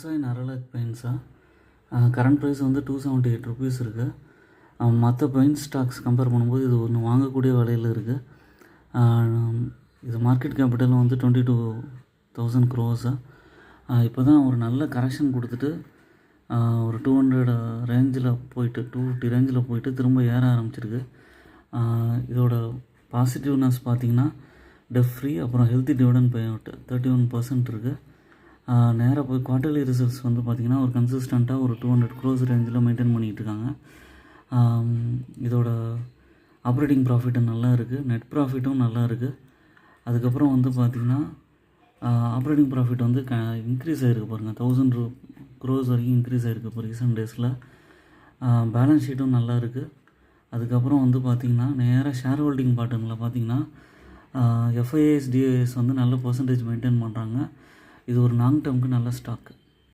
விவசாய நரலக் பெயிண்ட்ஸா current price வந்து ₹278 இருக்குது. மற்ற பெயிண்ட் ஸ்டாக்ஸ் கம்பேர் பண்ணும்போது இது ஒன்று வாங்கக்கூடிய விலையில் இருக்குது. இது மார்க்கெட் கேபிட்டல் வந்து 22,000 crores. இப்போ தான் ஒரு நல்ல கரெக்ஷன் கொடுத்துட்டு ஒரு 200 ரேஞ்சில் போயிட்டு 250 ரேஞ்சில் போயிட்டு திரும்ப ஏற ஆரம்பிச்சிருக்கு. இதோட பாசிட்டிவ்னஸ் பார்த்திங்கன்னா டெஃப் ஃப்ரீ, அப்புறம் ஹெல்த்தி டிவிடெண்ட் பே அவுட் 31% இருக்குது. நேராக போய் குவார்ட்டர்லி ரிசல்ட்ஸ் வந்து பார்த்திங்கன்னா ஒரு கன்சிஸ்டண்ட்டாக ஒரு 200 crores ரேஞ்சில் மெயின்டைன் பண்ணிகிட்டு இருக்காங்க. இதோட ஆப்ரேட்டிங் ப்ராஃபிட்டும் நல்லா இருக்குது, நெட் ப்ராஃபிட்டும் நல்லா இருக்குது. அதுக்கப்புறம் வந்து பார்த்திங்கன்னா ஆப்ரேட்டிங் ப்ராஃபிட் வந்து இன்க்ரீஸ் ஆகிருக்கு பாருங்கள், 1000 crores வரைக்கும் இன்க்ரீஸ் ஆகிருக்கு இப்போ ரீசெண்ட் டேஸில். பேலன்ஸ் ஷீட்டும் நல்லா இருக்குது. அதுக்கப்புறம் வந்து பார்த்திங்கன்னா நேராக ஷேர் ஹோல்டிங் பேட்டர்னில் பார்த்திங்கன்னா எஃப்ஐஎஸ் டிஐஎஸ் வந்து நல்ல பர்சன்டேஜ் மெயின்டைன் பண்ணுறாங்க. இது ஒரு லாங் டேர்முக்கு நல்ல ஸ்டாக்கு.